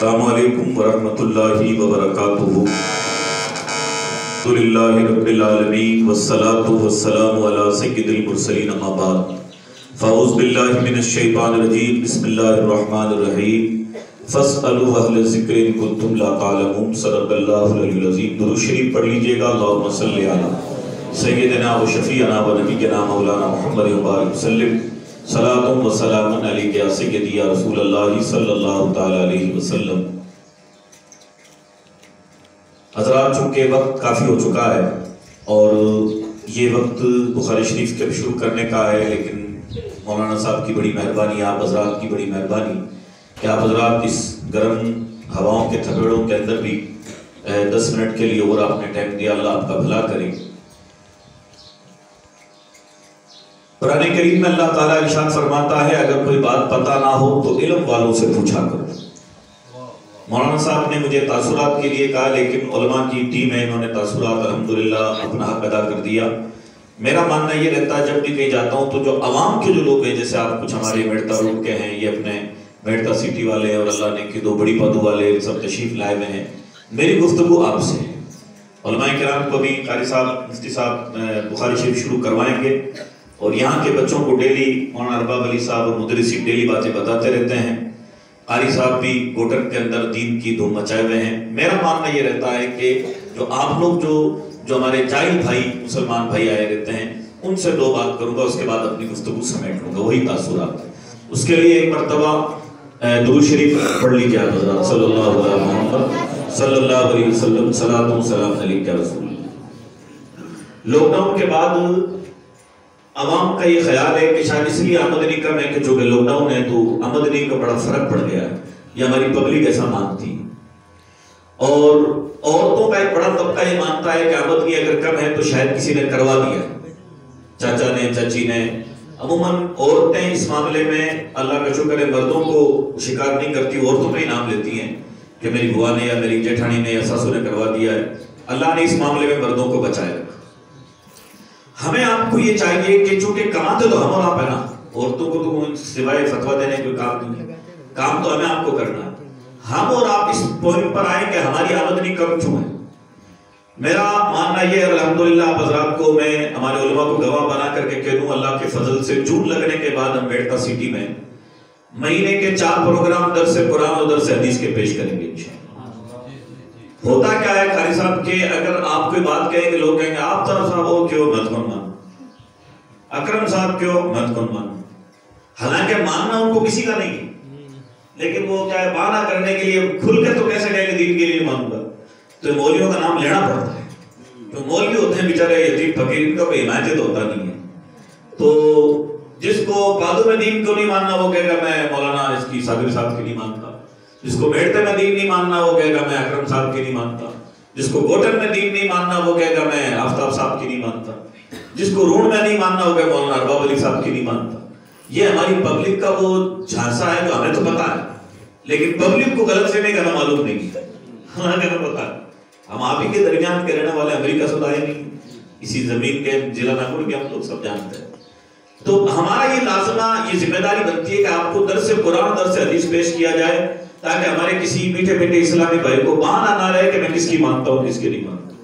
السلام علیکم ورحمۃ اللہ وبرکاتہ. الحمدللہ رب العالمین والصلاة والسلام علی سید المرسلین اما بعد. فاعوذ باللہ من الشیطان الرجیم. بسم اللہ الرحمن الرحیم. فاسألوا اہل الذکر ان کنتم لا تعلمون. صدق اللہ العلی العظیم. درود شریف پڑھ لیجئے گا. اللہم صلی علی سیدنا و شفیعنا و نبینا مولانا محمد وبارک وسلم. صلاۃ و سلام علیک یا سیدی یا رسول اللہ صلی اللہ تعالی علیہ وسلم. حضرات چونکہ وقت کافی ہو چکا ہے اور یہ وقت بخاری شریف کے شروع کرنے کا ہے، لیکن مولانا صاحب کی بڑی مہربانی، آپ حضرات کی بڑی مہربانی کہ آپ حضرات اس گرم ہواؤں کے تھپیڑوں کے اندر بھی 10 منٹ کے لیے اور آپ نے ٹائم دیا. اللہ آپ کا بھلا کرے. قرآن کریم میں اللہ تعالیٰ ارشاد فرماتا ہے اگر کوئی بات پتہ نہ ہو تو علم والوں سے پوچھا کرو. مولانا صاحب نے مجھے تاثرات کے لیے کہا، لیکن علماء کی ٹیم ہے، انہوں نے تاثرات الحمدللہ اپنا حق ادا کر دیا. میرا ماننا یہ رہتا ہے جب بھی کہیں جاتا ہوں تو جو عوام کے جو لوگ ہیں، جیسے آپ کچھ ہمارے میڑتا روڈ کے ہیں، یہ اپنے میڑتا سٹی والے اور اللہ نے کی 2 بڑی پدو والے سب تشریف لائے ہوئے ہیں. میری گفتگو آپ سے ہے. علماء کرام کو بھی قاری صاحب مفتی صاحب بخاری شریف شروع کروائیں گے اور یہاں کے بچوں کو ڈیلی مولانا ارباب علی صاحب اور مدرسین ڈیلی باتیں بتاتے رہتے ہیں. قاری صاحب بھی گوٹر کے اندر دین کی دھوم مچائے ہوئے ہیں. میرا ماننا یہ رہتا ہے کہ جو آپ لوگ جو ہمارے جاہل بھائی مسلمان بھائی آئے رہتے ہیں ان سے 2 بات کروں گا، اس کے بعد اپنی گفتگو سمیٹ لوں گا، وہی تاثرات. اس کے لیے ایک مرتبہ درود شریف پڑھ لیجیے حضرات. صلی اللہ علیہ محمد صلی اللہ علیہ وسلم. صلاۃ و سلام علیک یا رسول اللہ. لاک ڈاؤن کے بعد عوام کا یہ خیال ہے کہ شاید اس لیے آمدنی کم ہے کہ چونکہ لاک ڈاؤن ہے تو آمدنی کا بڑا فرق پڑ گیا ہے. یہ ہماری پبلک ایسا مانتی ہے اور عورتوں کا ایک بڑا طبقہ یہ مانتا ہے کہ آمدنی اگر کم ہے تو شاید کسی نے کروا دیا، چاچا نے چاچی نے. عموماً عورتیں اس معاملے میں اللہ کا شکر ہے مردوں کو شکار نہیں کرتی، عورتوں کا ہی نام لیتی ہیں کہ میری بوا نے یا میری جیٹھانی نے یا ساسو نے کروا دیا ہے. اللہ نے اس معاملے میں مردوں کو بچایا. ہمیں آپ کو یہ چاہیے کہ چونکہ کماتے تو ہم اور آپ ہے نا، عورتوں کو تو سوائے فتویٰ دینے کوئی کام نہیں ہے، کام تو ہمیں آپ کو کرنا ہے. ہم اور آپ اس پوائنٹ پر آئیں کہ ہماری آمدنی کم کیوں ہے. میرا ماننا یہ ہے الحمدللہ آپ حضرات کو میں ہمارے علماء کو گواہ بنا کر کے کہہ دوں اللہ کے فضل سے جون لگنے کے بعد ہم میڑتا سٹی میں مہینے کے 4 پروگرام درس قرآن اور درس حدیث کے پیش کریں گے انشاءاللہ. ہوتا کیا ہے قاری صاحب کہ اگر آپ کوئی بات کہیں گے لوگ کہیں گے آپ طرف صاحب ہو کیوں مت کن مان، اکرم صاحب کیوں مت کن مان. حالانکہ ماننا ان کو کسی کا نہیں ہے، لیکن وہ کیا ہے بہانہ کرنے کے لیے کھل کے تو کیسے کہیں گے دین کے لیے مانوں گا. تو مولویوں کا نام لینا پڑتا ہے. جو مولوی ہوتے ہیں بیچارے یتیم فقیر، ان کا کوئی حمایت تو ہوتا نہیں ہے. تو جس کو پادو میں دین کو نہیں ماننا وہ کہے گا میں مولانا اس کی صابر صاحب کی نہیں مانتا. جس کو میڑتے میں دین نہیں ماننا وہ کہے گا میں اکرم صاحب کی نہیں مانتا. جس کو گوٹر میں دین نہیں ماننا وہ کہے گا میں آفتاب صاحب کی نہیں مانتا. جس کو روڈ میں نہیں ماننا وہ کہے گا مولانا ارباب علی صاحب کی نہیں مانتا. یہ ہماری پبلک کا وہ جھانسا ہے جو ہمیں تو پتا ہے، لیکن پبلک کو غلط فہمی کرنا معلوم نہیں ہے. ہمیں کہنا پتا ہے. ہم آپ ہی کے درمیان کے رہنے والے، امریکہ سے آئے نہیں، اسی زمین کے ضلع ناگور کے ہم لوگ سب جانتے ہیں. تو ہمارا یہ لازمہ یہ ذمہ داری بنتی ہے کہ آپ کو درس قرآن درس حدیث پیش کیا جائے تاکہ ہمارے کسی میٹھے میٹھے اسلامی بھائی کو بہانہ نہ رہے کہ میں کس کی مانتا ہوں کس کی نہیں مانتا.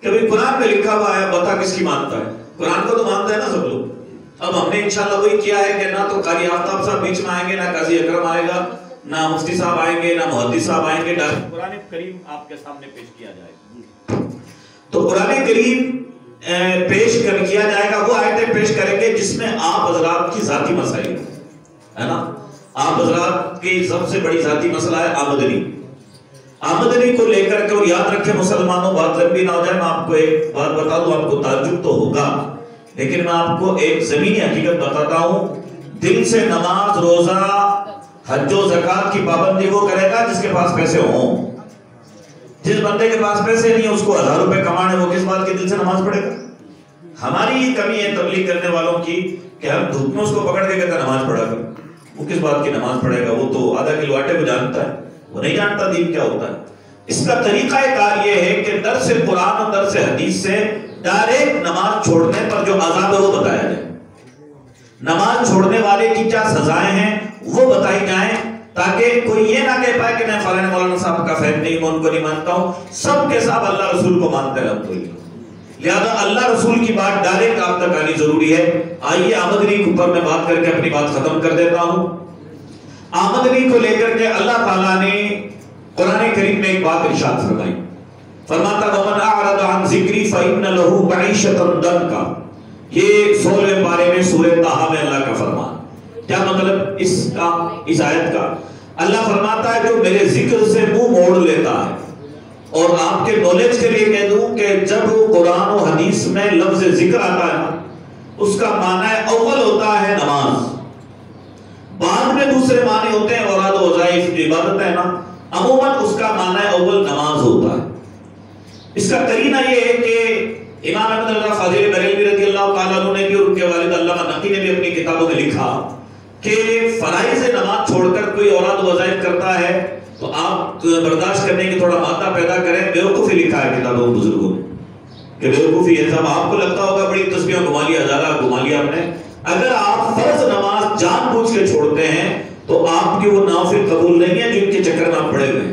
کہ بھئی قرآن میں لکھا ہوا ہے بتا کس کی مانتا ہے. قرآن کو تو مانتا ہے نا سب لوگ. اب ہم نے انشاءاللہ وہی کیا ہے کہ نہ تو قاری آفتاب صاحب بیچ میں آئیں گے، نہ قاضی اکرم آئے گا، نہ مفتی صاحب آئیں گے، نہ محدث صاحب آئیں گے. قرآن کریم آپ کے سامنے پیش کیا جائے گا. تو قرآن کریم پیش کیا جائے گا، وہ آیتیں پیش کریں گے جس میں آپ حضرات کی ذاتی مسائل ہے نا. آپ حضرات کی سب سے بڑی ذاتی مسئلہ ہے آمدنی. آمدنی کو لے کر کے، اور یاد رکھیں مسلمانوں بات لمبی نہ ہو جائے، میں آپ کو ایک بات بتا دوں، آپ کو تعجب تو ہوگا لیکن میں آپ کو ایک زمینی حقیقت بتاتا ہوں. دل سے نماز روزہ حج و زکوٰۃ کی پابندی وہ کرے گا جس کے پاس پیسے ہوں. جس بندے کے پاس پیسے نہیں ہیں اس کو 1000 روپے کمانے، وہ کس بات کے دل سے نماز پڑھے گا. ہماری یہ کمی ہے تبلیغ کرنے والوں کی کہ ہم دھوپ میں اس کو پکڑ کے کہتے ہیں نماز پڑھا کر. وہ کس بات کی نماز پڑھے گا؟ وہ تو آدھا کلو آٹے کو جانتا ہے، وہ نہیں جانتا دین کیا ہوتا ہے. اس کا طریقہ کار یہ ہے کہ درس قرآن اور درس حدیث سے ڈائریکٹ نماز چھوڑنے پر جو عذاب ہے وہ بتایا جائے. نماز چھوڑنے والے کی کیا سزائیں ہیں وہ بتائی جائیں تاکہ کوئی یہ نہ کہہ پائے کہ میں فلاں مولانا صاحب کا فہم نہیں، میں ان کو نہیں مانتا ہوں، سب کے ساتھ اللہ رسول کو مانتے ہیں الحمدللہ۔ لہذا اللہ رسول کی بات ڈائریکٹ آپ تک آنی ضروری ہے۔ آئیے آمدنی کے اوپر میں بات کر کے اپنی بات ختم کر دیتا ہوں۔ آمدنی کو لے کر کے اللہ تعالیٰ نے قرآن کریم میں ایک بات ارشاد فرمائی، فرماتا وَمَنْ أَعْرَضَ عَنْ ذِكْرِي فَإِنَّ لَهُ مَعِيشَةً ضَنْكَ۔ یہ 16ویں پارے میں سورہ طٰہٰ میں اللہ کا فرمان۔ کیا مطلب اس آیت کا؟ اللہ فرماتا ہے جو میرے ذکر سے منہ موڑ لیتا ہے، اور آپ کے نالج کے لیے کہہ دوں کہ جب قرآن و حدیث میں لفظ ذکر آتا ہے اس کا معنی اول ہوتا ہے نماز، بعد میں دوسرے معنی ہوتے ہیں اوراد و وظائف عبادت ہے نا، عموماً اس کا معنی اول نماز ہوتا ہے۔ اس کا قرینہ یہ ہے کہ امام احمد رضا فاضل بریلوی رضی اللہ تعالیٰ عنہ نے بھی اور ان کے والد علامہ نقی نے بھی اپنی کتابوں میں لکھا کہ فرائض نماز چھوڑ کر کوئی اوراد و وظائف کرتا ہے تو آپ برداشت کرنے کی تھوڑا مادہ پیدا کریں۔ بیوقوفی لکھا ہے کتابوں بزرگوں نے کہ بیوقوفی ہے صاحب، آپ کو لگتا ہوگا بڑی تسبیحیں گھما لیا، ہزارہ گھما لیا ہم نے، اگر آپ فرض نماز جان بوجھ کے چھوڑتے ہیں تو آپ کی وہ نوافل قبول نہیں ہے جن کے چکر میں آپ پڑے ہوئے ہیں۔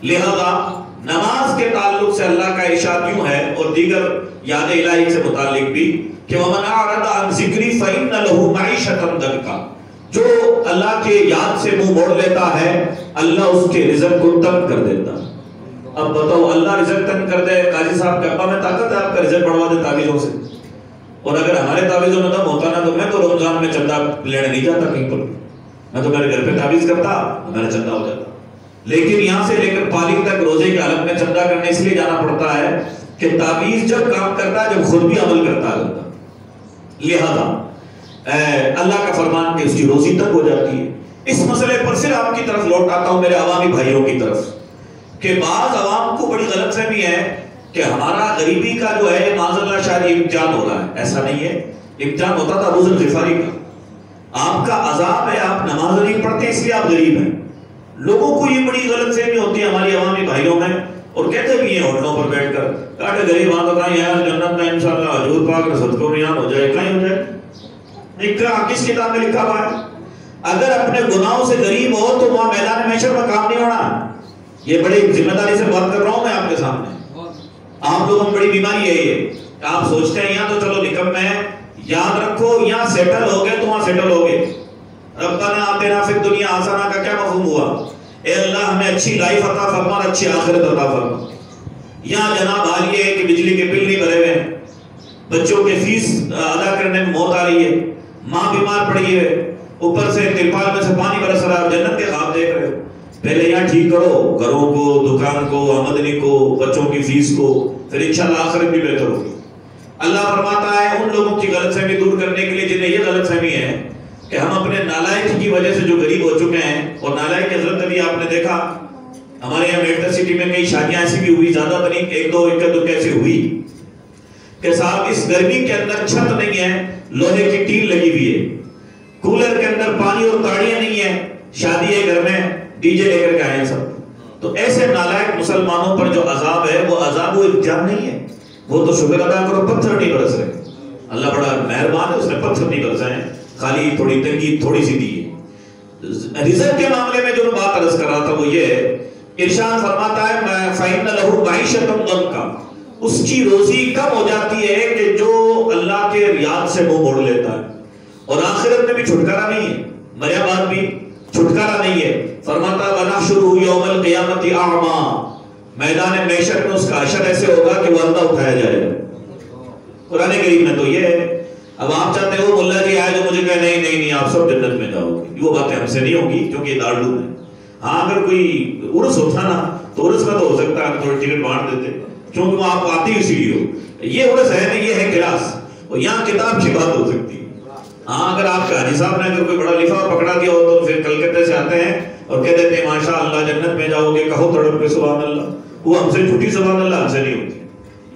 لہذا نماز کے تعلق سے اللہ کا ارشاد یوں ہے، اور دیگر یاد الہی سے متعلق بھی کہ وَمَنْ أَعْرَضَ عَنْ ذِكْرِي فَإِنَّ لَهُ مَعِيشَةً ضَنْكَ۔ جو اللہ کے یاد سے منہ موڑ لیتا ہے اللہ اس کے رزق کو تنگ کر دیتا ہے۔ اب بتاؤ اللہ رزق تنگ کر دے، قاضی صاحب کے ابا میں طاقت ہے آپ کا رزق بڑھوا دے تعویذوں سے، اور اگر ہمارے تعویذوں میں دم ہوتا نا تو میں تو رمضان میں چندہ لینے نہیں جاتا کہیں پر، میں تو میرے گھر پہ تعویذ کرتا میرا چندہ ہو جاتا۔ لیکن یہاں سے لے کر پالی تک روزے کے حالت میں چندہ کرنے اس لیے جانا پڑتا ہے کہ تعویذ جب کام کرتا ہے جب خود بھی عمل کرتا ہے۔ لہذا اللہ کا فرمان کہ اس کی روزی تک ہو جاتی ہے۔ اس مسئلے پر پھر آپ کی طرف لوٹ آتا ہوں میرے عوامی بھائیوں کی طرف کہ بعض عوام کو بڑی غلط فہمی ہے کہ ہمارا غریبی کا جو ہے معاذ اللہ شاید امتحان ہو رہا ہے۔ ایسا نہیں ہے، امتحان ہوتا تھا ابو ذر غفاری کا، آپ کا عذاب ہے آپ نماز نہیں پڑھتے اس لیے آپ غریب ہیں۔ لوگوں کو یہ بڑی غلط فہمی ہوتی ہے ہماری عوامی بھائیوں میں، اور کہتے بھی ہیں ہوٹلوں پر بیٹھ کر کاٹے غریب آن تو کہیں ہے جنت میں انشاءاللہ حضور پاک نے صدقوں میں یاد ہو جائے، کہیں ہو جائے۔ کس کتاب میں لکھا ہوا ہے اگر اپنے گناہوں سے غریب ہو تو وہاں میدان محشر میں کام نہیں ہونا۔ یہ بڑی ذمہ داری سے بات کر رہا ہوں میں آپ کے سامنے۔ آپ لوگوں میں بڑی بیماری ہے یہ، آپ سوچتے ہیں یہاں تو چلو نکم ہے، یاد رکھو یہاں سیٹل ہو گئے تو وہاں سیٹل ہو گئے۔ ربنا آتنا فی الدنیا حسنہ کا کیا مفہوم ہوا؟ اے اللہ ہمیں اچھی لائف عطا فرما، اچھی آخرت عطا فرما۔ یہاں جناب حال یہ ہے کہ بجلی کے بل نہیں بھرے ہوئے، بچوں کے فیس ادا کرنے میں موت آ رہی ہے، ماں بیمار پڑی ہے، اوپر سے ترپال میں سے پانی برس رہا ہے، جنت کے خواب دیکھ رہے ہو۔ پہلے یہاں ٹھیک کرو گھروں کو، دکان کو، آمدنی کو، بچوں کی فیس کو، پھر انشاءاللہ آخرت بھی بہتر ہوگی۔ اللہ فرماتا ہے ان لوگوں کی غلط فہمی دور کرنے کے لیے جنہیں یہ غلط فہمی ہے کہ ہم اپنے نالائکی کی وجہ سے جو غریب ہو چکے ہیں، اور نالائک کی حضرت ابھی آپ نے دیکھا ہمارے یہاں میٹر سٹی میں کئی شادیاں ایسی بھی ہوئی، زیادہ تو نہیں، ایک دو کیسے ہوئی کہ صاحب اس گرمی کے اندر چھت نہیں ہے، لوہے کی ٹین لگی ہوئی ہے، کولر کے اندر پانی اور تاڑیاں نہیں ہیں، شادی ہے گھر میں ڈی جے لے کر کے آئے سب۔ تو ایسے نالائق مسلمانوں پر جو عذاب ہے وہ عذاب و امتحان نہیں ہے، وہ تو شکر ادا کرو پتھر نہیں برس رہے، اللہ بڑا مہربان ہے اس نے پتھر نہیں برسے ہیں، خالی تھوڑی تنگی تھوڑی سی دی ہے۔ رزق کے معاملے میں جو میں بات عرض کر رہا تھا وہ یہ ہے، ارشاد فرماتا ہے فَإِنَّ لَهُ مَعِيشَةً ضَنْكَ، اس کی روزی کم ہو جاتی ہے کہ جو اللہ کے یاد سے منہ موڑ لیتا ہے، اور آخرت میں بھی چھٹکارا نہیں ہے، مریا بعد بھی چھٹکارا نہیں ہے۔ فرماتا وَنَحْشُرُهُ يَوْمَ الْقِيَامَةِ أَعْمَى، میدان محشر میں اس کا حشر ایسے ہوگا کہ وہ اندھا اٹھایا جائے گا۔ قرآن کریم میں تو یہ ہے۔ اب آپ چاہتے ہو ملا جی آئے تو مجھے کہے نہیں نہیں نہیں آپ سب جنت میں جاؤ گے، وہ باتیں ہم سے نہیں ہوگی کیونکہ یہ دارالعلوم ہے۔ ہاں اگر کوئی عرس ہوتا نا تو عرس میں تو ہو سکتا ہے تھوڑی ٹکٹ بانٹ دیتے کیونکہ وہ آپ آتی اسی لیے ہو، یہ عرس ہے نہیں، یہ ہے کلاس، اور یہاں کتاب کی بات ہو سکتی ہے۔ ہاں اگر آپ کے حاجی صاحب نے اگر کوئی بڑا لفافہ پکڑا دیا ہو تو پھر کلکتے سے آتے ہیں اور کہہ دیتے ہیں ماشاء اللہ جنت میں جاؤ گے، کہو تڑپ کے سبحان اللہ، وہ ہم سے جھوٹی سبحان اللہ ہم سے نہیں ہوتی،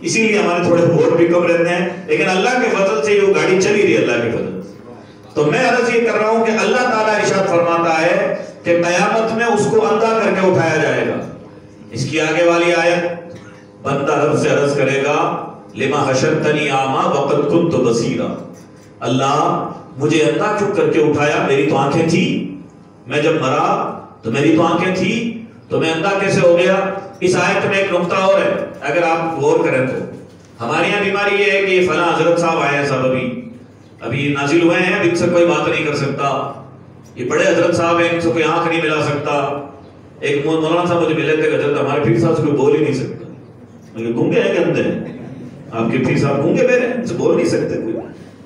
اسی لیے ہمارے تھوڑے ووٹ بھی کم رہتے ہیں، لیکن اللہ کے فضل سے وہ گاڑی چلی رہی ہے اللہ کے فضل سے۔ تو میں عرض یہ کر رہا ہوں کہ اللہ تعالیٰ ارشاد فرماتا ہے کہ قیامت میں اس کو اندھا کر کے اٹھایا جائے گا۔ اس کی آگے والی آیت بندہ رب سے عرض کرے گا لما حشرتنی اعمیٰ وقد کنت بصیرا، اللہ مجھے اندھا کیوں کر کے اٹھایا، میری تو آنکھیں تھی، میں جب مرا تو میری تو آنکھیں تھی تو میں اندھا کیسے ہو گیا؟ اس آیت میں ایک نقطہ اور ہے، اگر آپ غور کریں تو ہمارے یہاں بیماری یہ ہے کہ یہ فلاں حضرت صاحب آئے ہیں، صاحب ابھی نازل ہوئے ہیں، اب ان سے کوئی بات نہیں کر سکتا، یہ بڑے حضرت صاحب ہیں، ان سے کوئی آنکھ نہیں ملا سکتا۔ ایک مولانا صاحب مجھے ملے تھے، حضرت ہمارے پیر صاحب سے کوئی بول ہی نہیں سکتا۔ میں گونگے ہیں کہ اندھے ہیں؟ آپ کے پیر صاحب گونگے بہرے ہیں، ان سے بول نہیں سکتے کوئی؟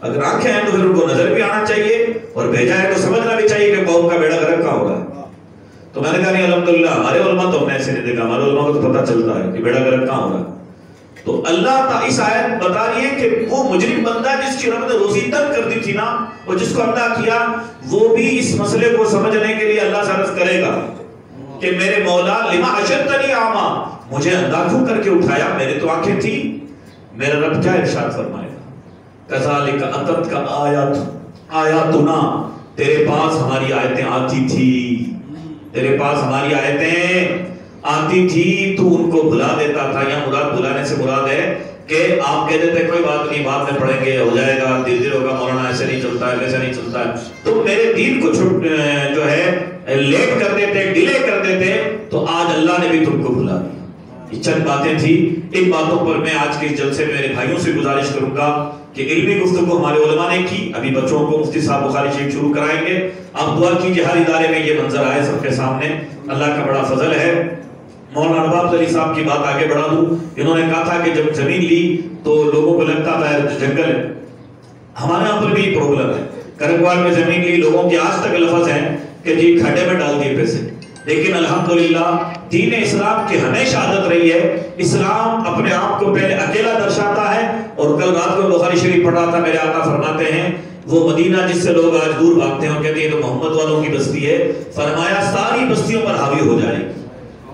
اگر آنکھیں ہیں تو پھر ان کو نظر بھی آنا چاہیے، اور بھیجا ہے تو سمجھنا بھی چاہیے کہ قوم کا بیڑا غرق کہاں ہو رہا ہے۔ تو میں نے کہا نہیں الحمدللہ، ہمارے علماء تو ہم نے ایسے نہیں دیکھا، ہمارے علماء کو تو پتہ چلتا ہے کہ بیڑا غرق کہاں ہو رہا ہے۔ تو اللہ تعالیٰ اس آیت بتا رہی ہے کہ وہ مجرم بندہ جس کی رب نے روزی تنگ کر دی تھی نا، اور جس کو اندھا کیا، وہ بھی اس مسئلے کو سمجھنے کے لیے اللہ سے عرض کرے گا کہ میرے مولا لما حشرتنی اعمیٰ، مجھے اندھا کیوں کر کے اٹھایا؟ میری تو آنکھیں تھی۔ میرا رب کیا ارشاد فرمائے گا؟ کذالک اتتک آیاتنا، تیرے پاس ہماری آیتیں آتی تھی، تیرے پاس ہماری آیتیں آتی تھی، تو ان کو بھلا دیتا تھا۔ یا مراد بھلانے سے مراد ہے کہ آپ کہتے تھے کوئی بات نہیں، بعد میں پڑھیں گے، ہو جائے گا، دیر دیر ہوگا، مولانا ایسے نہیں چلتا ہے، ویسے نہیں چلتا ہے، تو میرے دین کو جو ہے لیٹ کر دیتے، ڈیلے کر دیتے، تو آج اللہ نے بھی تم کو بھلا دیا۔ یہ چند باتیں تھی، ان باتوں پر میں آج کے جلسے میں میرے بھائیوں سے گزارش کروں گا کہ علمی گفتگو ہمارے علماء نے کی، ابھی بچوں کو مفتی صاحب بخاری شریف شروع کرائیں گے، آپ دعا کیجئے ہر ادارے میں یہ منظر آئے سب کے سامنے، اللہ کا بڑا فضل ہے۔ مولانا ارباب علی صاحب کی بات آگے بڑھا دوں، انہوں نے کہا تھا کہ جب زمین لی تو لوگوں کو لگتا تھا جنگل ہے، ہمارے یہاں پر بھی پرابلم ہے، کرکوال میں زمین لی، لوگوں کے آج تک لفظ ہیں کہ جی کھڈے میں ڈال دیے پیسے، لیکن الحمدللہ دین اسلام کی ہمیشہ عادت رہی ہے، اسلام اپنے آپ کو پہلے اکیلا درشاتا ہے، اور کل رات کو بخاری شریف پڑھا تھا، میرے آقا فرماتے ہیں وہ مدینہ جس سے لوگ آج دور بھاگتے ہیں اور کہتے ہیں تو محمد والوں کی بستی ہے، فرمایا ساری بستیوں پر حاوی ہو جائے گی۔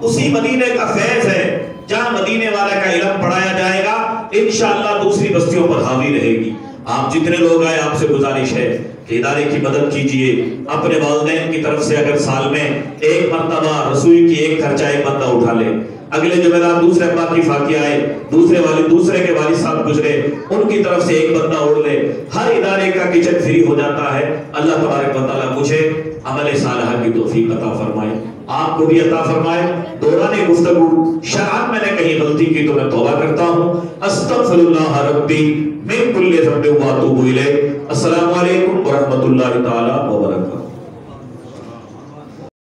اسی مدینے کا فیض ہے، جہاں مدینے والے کا علم پڑھایا جائے گا انشاءاللہ دوسری بستیوں پر حاوی رہے گی۔ آپ جتنے لوگ آئے، آپ سے گزارش ہے کہ ادارے کی مدد کیجئے، اپنے والدین کی طرف سے اگر سال میں ایک مرتبہ رسوئی کی ایک خرچہ ایک بندہ اٹھا لے، اگلے جمعرات دوسرے ابا کی فاتحہ آئے، دوسرے کے والد صاحب گزرے، ان کی طرف سے ایک بندہ اڑ لے، ہر ادارے کا کچن فری ہو جاتا ہے۔ اللہ تبارک و تعالیٰ مجھے عمل صالحہ کی توفیق عطا فرمائے، آپ کو بھی عطا فرمائے۔ دوران گفتگو شرعاً میں نے کہیں غلطی کی تو میں توبہ کرتا ہوں، استغفر اللہ ربی من کل ذنب واتوب الیہ۔ السلام علیکم ورحمۃ اللہ تعالی وبرکاتہ۔